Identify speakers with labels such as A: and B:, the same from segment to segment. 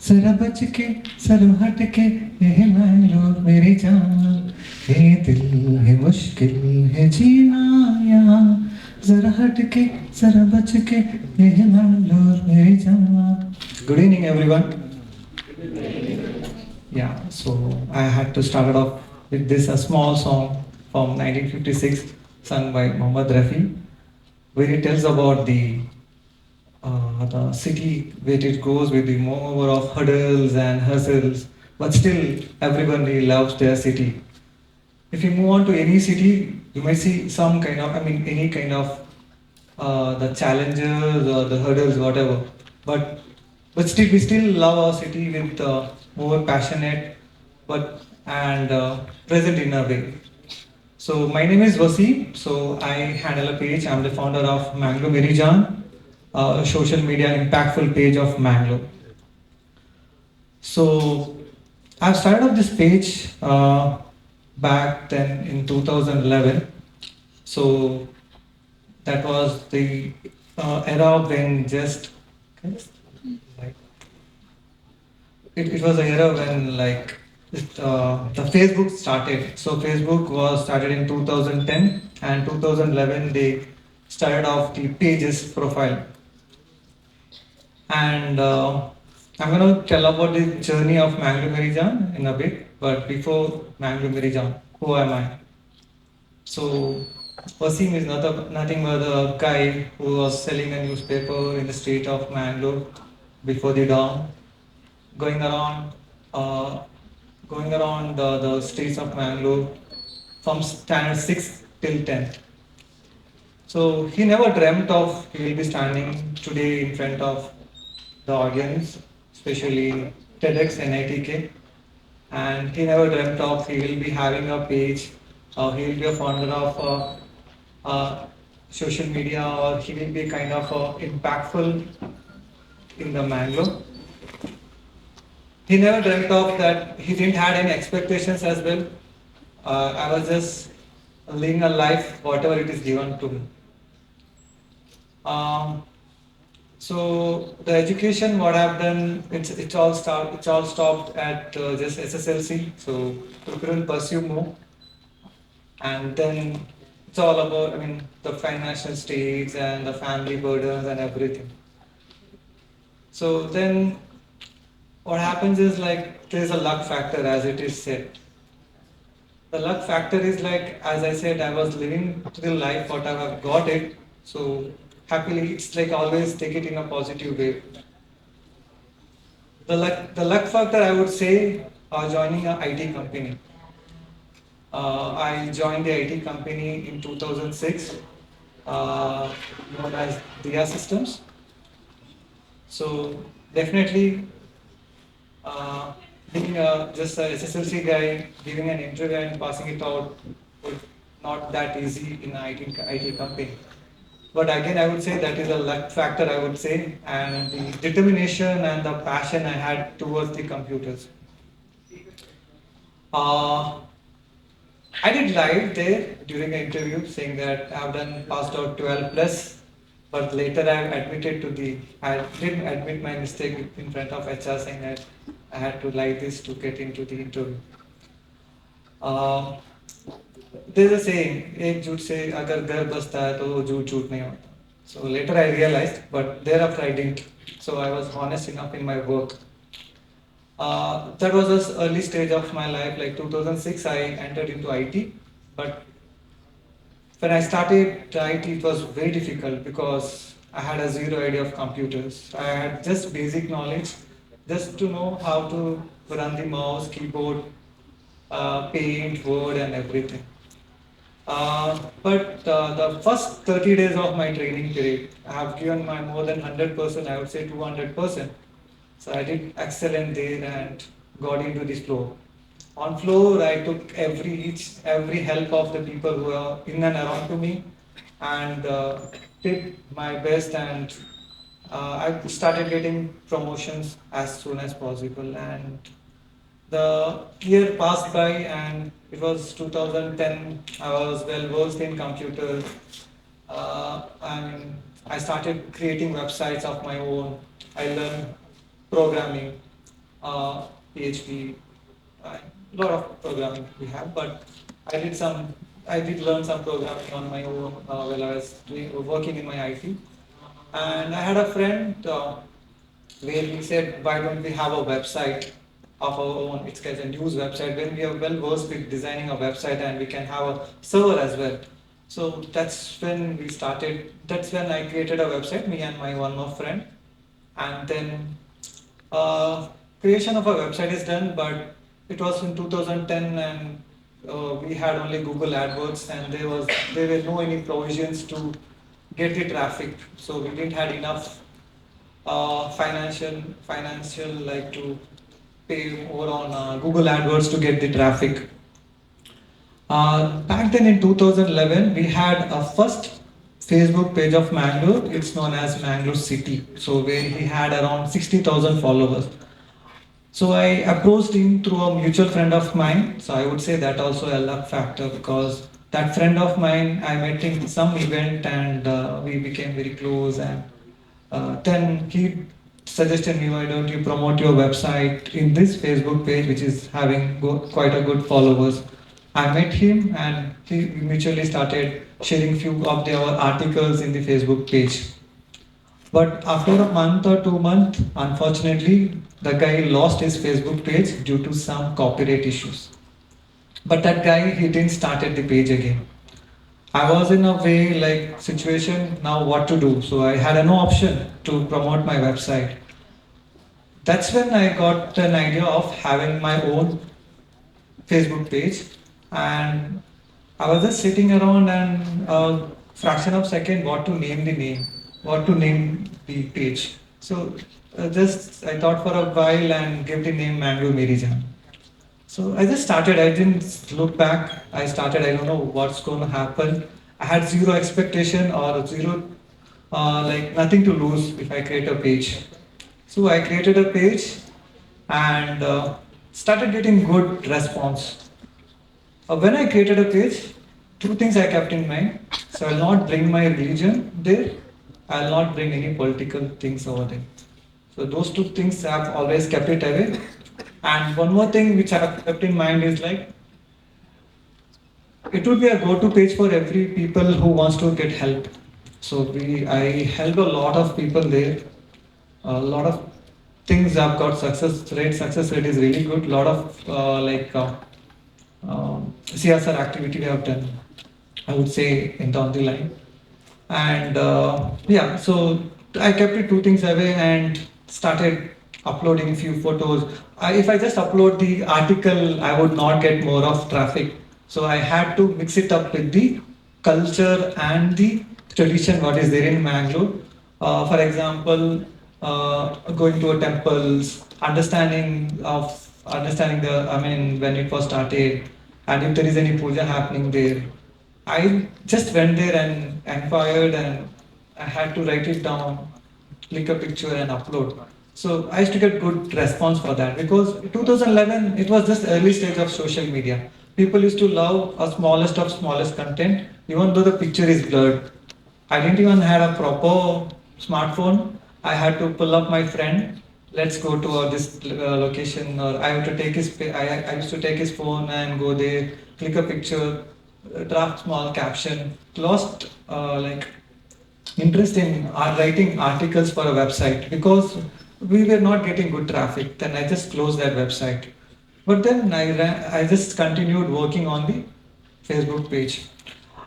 A: जरा बच के सर हट के ये मैंगलोर मेरी जान, ये दिल है मुश्किल है जीना यहाँ, जरा हट के जरा बच के ये मैंगलोर मेरी जान. Good evening everyone. Yeah, so I had to start it off with this a small song from 1956 sung by Muhammad Rafi, where it tells about the city where it goes with the more of hurdles and hustles, but still everybody loves their city. If you move on to any city, you may see some kind of, I mean, any kind of the challenges or the hurdles, whatever. But still, we still love our city with more passionate, but and present in a way. So my name is Waseem. So I handle a page. I'm the founder of Manglo Merijan, a social media impactful page of Manglo. So I've started up this page back then in 2011. So that was the era when just like it was an era when the Facebook started. So Facebook was started in 2010 and 2011 they started off the pages profile. And I'm going to tell about the journey of Manglo Merijan in a bit. But before Manglo Merijan, who am I? So Waseem is nothing but a guy who was selling a newspaper in the street of Mangalore before the dawn, going around, uh, going around the streets of Mangalore from standard 6 till 10th. So he never dreamt of he will be standing today in front of the audience, especially TEDxNITK, and he never dreamt of he will be having a page, or he will be a founder of social media, or he will be kind of impactful in the Mangalore. He never dreamt of that. He didn't had any expectations as well. I was just living a life, whatever it is given to me. Um, so the education, what I've done, it's all stopped at just SSLC. So we couldn't pursue more, and then it's all about, I mean, the financial states and the family burdens and everything. So then what happens is like there's a luck factor, as it is said. The luck factor is like, as I said, I was living to the life what I have got it. So happily, it's like always take it in a positive way. The luck factor, I would say, joining an IT company. I joined the IT company in 2006, known as Dia Systems. So definitely, uh, being just a SSLC guy, giving an interview and passing it out was not that easy in an IT company. But again, I would say that is a luck factor, I would say, and the determination and the passion I had towards the computers. Uh, I did lie there during the interview saying that I've done passed out 12 plus, but later I did admit my mistake in front of HR saying that I had to lie this to get into the interview. Uh, there's a saying, एक झूठ से अगर घर बसता है तो वो झूठ झूठ नहीं होता. So later I realized, but thereafter I didn't. So I was honest enough in my work. That was the early stage of my life, like 2006 I entered into IT, but when I started IT it was very difficult because I had a zero idea of computers. I had just basic knowledge, just to know how to run the mouse, keyboard, paint, word and everything. But the first 30 days of my training period, I have given my more than 100%, I would say 200%. So I did excellent there and got into this floor. On floor, I took every help of the people who are in and around to me, and did my best. And I started getting promotions as soon as possible. And the year passed by, and it was 2010. I was well versed in computers. And I started creating websites of my own. I learned programming. PHP, a lot of programming we have. But I did some, I did learn some programming on my own while I was working in my IT. And I had a friend where we said, why don't we have a website of our own? It's like a news website when we are well versed with designing a website and we can have a server as well. So that's when we started. That's when I created a website, me and my one more friend. And then creation of a website is done, but it was in 2010 and we had only Google AdWords and there were no any provisions to get the traffic. So we didn't had enough financial like to pay over on Google AdWords to get the traffic. Back then in 2011, we had a first Facebook page of Mangalore. It's known as Mangalore City. So where he had around 60,000 followers. So I approached him through a mutual friend of mine. So I would say that also a luck factor because that friend of mine, I met him in some event and we became very close. And then he suggested me, why don't you promote your website in this Facebook page, which is having quite a good followers. I met him and he mutually started sharing few of their articles in the Facebook page. But after a month or 2 months, unfortunately, the guy lost his Facebook page due to some copyright issues. But that guy, he didn't started the page again. I was in a way like situation now what to do. So I had no option to promote my website. That's when I got an idea of having my own Facebook page, and I was just sitting around and a fraction of second what to name the page. So just I thought for a while and gave the name Mango Merijan. So I just started. I didn't look back. I started. I don't know what's going to happen. I had zero expectation or zero like nothing to lose if I create a page. So I created a page and started getting good response. When I created a page, two things I kept in mind. So I'll not bring my religion there. I'll not bring any political things over there. So those two things I've always kept it away. And one more thing which I've kept in mind is like it would be a go-to page for every people who wants to get help. So I help a lot of people there. A lot of things I've got success rate. Success rate is really good. A lot of CSR activity we have done, I would say, in down the line. And yeah, so I kept it two things away and started uploading few photos. If I just upload the article, I would not get more of traffic. So I had to mix it up with the culture and the tradition what is there in Mangalore. For example, going to a temples, understanding the, I mean, when it was started, and if there is any puja happening there. I just went there and inquired, and I had to write it down, click a picture and upload. So I used to get good response for that because 2011 it was just early stage of social media. People used to love a smallest of smallest content, even though the picture is blurred. I didn't even have a proper smartphone. I had to pull up my friend. Let's go to this location, or I have to take his. I used to take his phone and go there, click a picture, draft small caption. Lost like interest in writing articles for a website because we were not getting good traffic. Then I just closed that website. But then I just continued working on the Facebook page.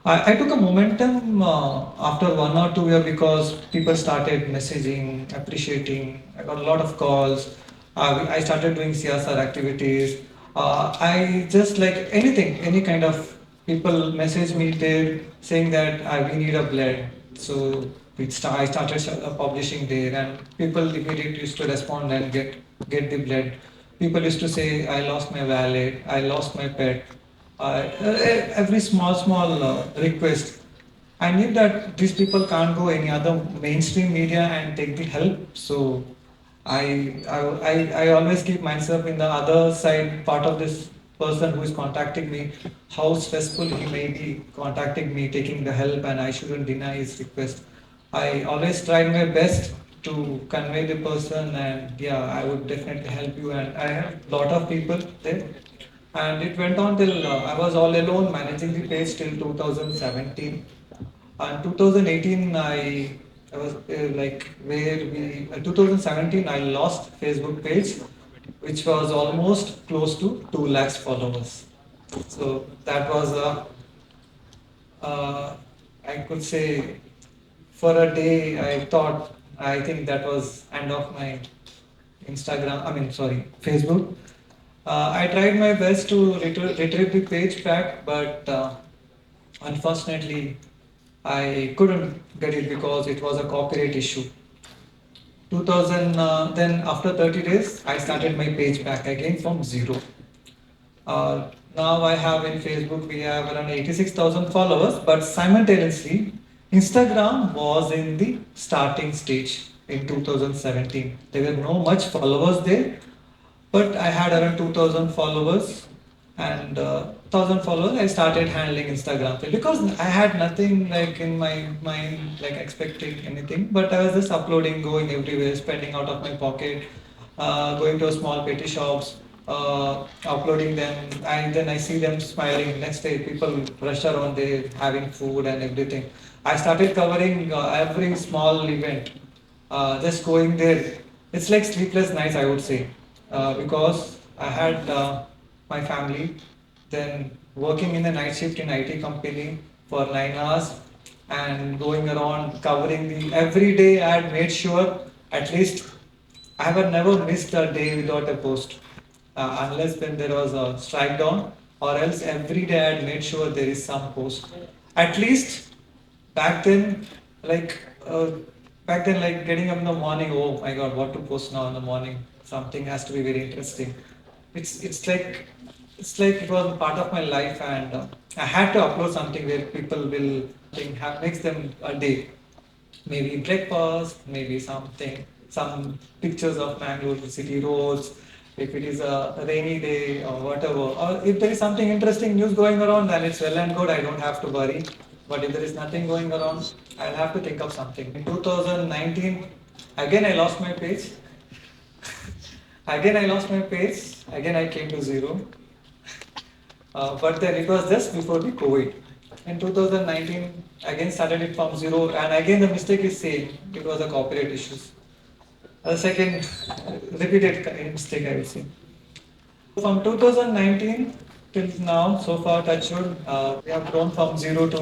A: I took a momentum after 1 or 2 years because people started messaging, appreciating. I got a lot of calls. I started doing CSR activities. I just like anything, any kind of people message me there saying that we need a blood. So I started publishing there, and people immediately used to respond and get the blood. People used to say, I lost my wallet, I lost my pet. Every small request. I knew that these people can't go any other mainstream media and take the help. So I always keep myself in the other side part of this person who is contacting me, how stressful he may be contacting me, taking the help, and I shouldn't deny his request. I always tried my best to convey the person, and yeah, I would definitely help you. And I have lot of people there, and it went on till I was all alone managing the page till 2017. And 2018, I was like where we 2017 I lost Facebook page, which was almost close to 2 lakhs followers. So that was a I could say for a day I thought I think that was end of my Instagram. I mean sorry Facebook. I tried my best to retrieve the page back, but unfortunately I couldn't get it because it was a copyright issue. 2000 then after 30 days I started my page back again from zero. Now I have in Facebook we have around 86,000 followers, but simultaneously Instagram was in the starting stage in 2017. There were no much followers there, but I had around 2000 followers, and 1000 followers I started handling Instagram because I had nothing like in my mind like expecting anything, but I was just uploading, going everywhere, spending out of my pocket, going to small petty shops, uploading them, and then I see them smiling. Next day people rush around there having food and everything. I started covering every small event, just going there. It's like sleepless nights, I would say, because I had my family, then working in the night shift in IT company for 9 hours, and going around covering the every day. I had made sure at least I have never missed a day without a post, unless when there was a strike down, or else every day I had made sure there is some post. At least back then, like uh, back then, like getting up in the morning. Oh my God, what to post now in the morning? Something has to be very interesting. It's like it was a part of my life, and I had to upload something where people will think have makes them a day, maybe breakfast, maybe something, some pictures of Mangalore city roads, if it is a rainy day or whatever, or if there is something interesting news going around, then it's well and good, I don't have to worry. But if there is nothing going around, I'll have to think of something. In 2019, again I lost my page. Again I lost my page. Again I came to zero. But then it was just before the COVID. In 2019, again started it from zero, and again the mistake is same. It was a copyright issues. A second repeated mistake, I would say. From 2019 till now, so far, touchwood, we have grown from zero to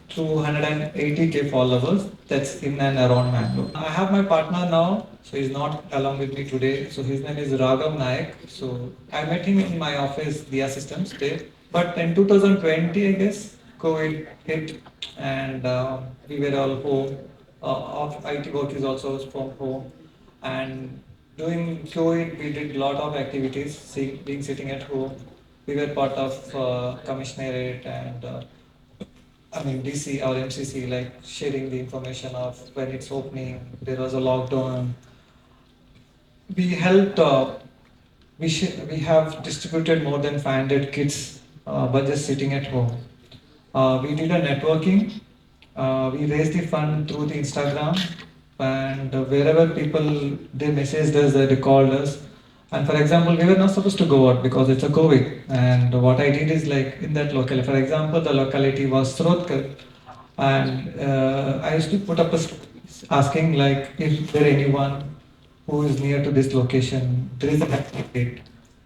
A: 280K followers. That's in and around Mangalore. I have my partner now, so he's not along with me today. So his name is Raghav Nayak. So I met him in my office via systems there. But in 2020, I guess, COVID hit, and we were all home. Of IT work is also from home, and during COVID, we did a lot of activities, being sitting at home. We were part of commissionerate and I mean DC or MCC, like sharing the information of when it's opening. There was a lockdown. We helped. We have distributed more than 500 kits by just sitting at home. We did a networking. We raised the fund through the Instagram, and wherever people they messaged us, they called us. And for example, we were not supposed to go out because it's a COVID. And what I did is like in that locality, for example, the locality was Srotkal, and I used to put up a asking like if there anyone who is near to this location, there is a gate.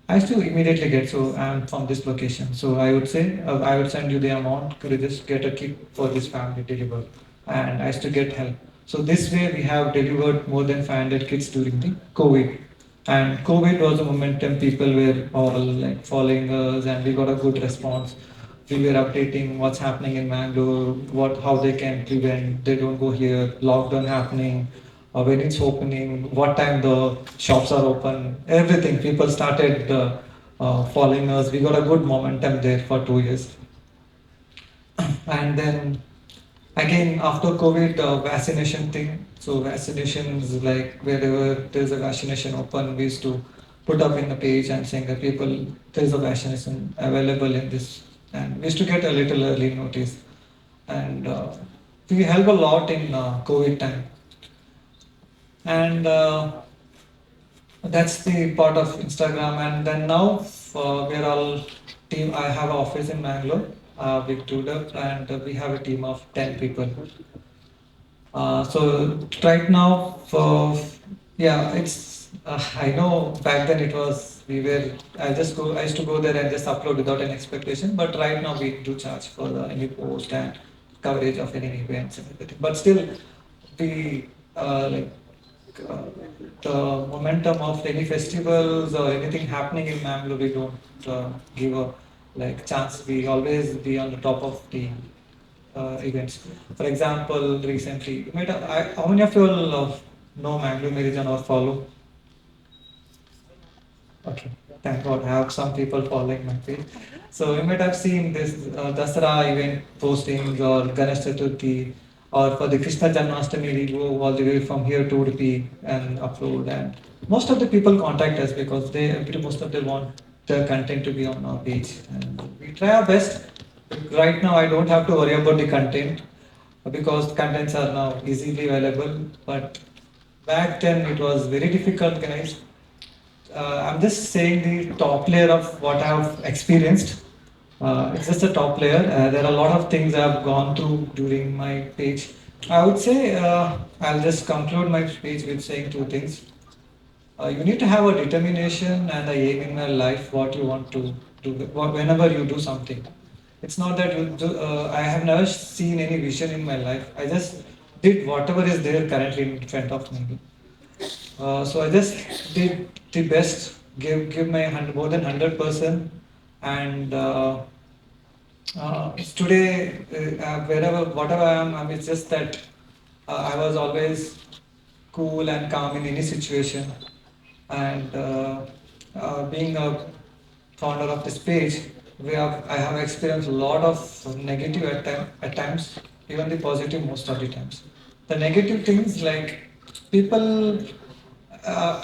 A: I used to immediately get, so I'm from this location. So I would say, I would send you the amount, could you just get a kit for this family delivered? And I used to get help. So this way we have delivered more than 500 kits during the COVID. And COVID was a momentum, people were all like following us, and we got a good response. We were updating what's happening in Mangalore, how they can prevent, they don't go here, lockdown happening, when it's opening, what time the shops are open, everything. People started following us. We got a good momentum there for 2 years. And then again, after COVID, vaccination thing. So vaccinations, like wherever there's a vaccination open, we used to put up in the page and saying that people, there's a vaccination available in this. And we used to get a little early notice. And we help a lot in COVID time. And that's the part of Instagram. And then now we're all team. I have an office in Bangalore, with Tudor, and we have a team of 10 people. So right now, for yeah, it's I know back then it was we were I used to go there and just upload without any expectation. But right now we do charge for any post and coverage of any events and everything. But still, we like uh, the momentum of any festivals or anything happening in Mangalore, we don't give a like chance. We always be on the top of the events. For example, recently, how many of you all know Mangalore Meridian or follow? Okay, thank God, I have some people following my page. So you might have seen this Dasara event postings or Ganesh Chaturthi, or for the Krishna Janmashtami, we go all the way from here to Udupi and upload. And most of the people contact us because most of them want their content to be on our page. And we try our best. Right now, I don't have to worry about the content because contents are now easily available. But back then, it was very difficult, guys. I'm just saying the top layer of what I've experienced. It's just a top layer. There are a lot of things I've gone through during my page. I would say I'll just conclude my speech with saying two things. You need to have a determination and a aim in your life what you want to do whenever you do something. It's not that you do, I have never seen any vision in my life. I just did whatever is there currently in front of me. So I just did the best, give my more than 100%, and today wherever whatever I am, it's just that I was always cool and calm in any situation, and being a founder of this page, I have experienced a lot of negative at times, even the positive most of the times. The negative things like people,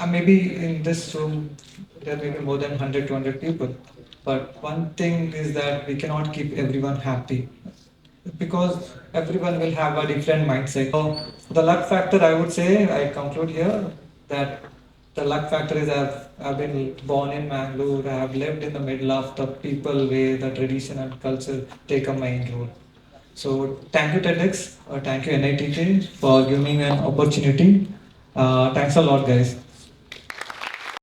A: maybe in this room there may be more than 100 200 people, but one thing is that we cannot keep everyone happy because everyone will have a different mindset. So the luck factor, I would say, I conclude here that the luck factor is I've been born in Mangalore. I have lived in the middle of the people where the tradition and culture take a main role. So thank you TEDx, thank you NITK for giving me an opportunity. Thanks a lot, guys.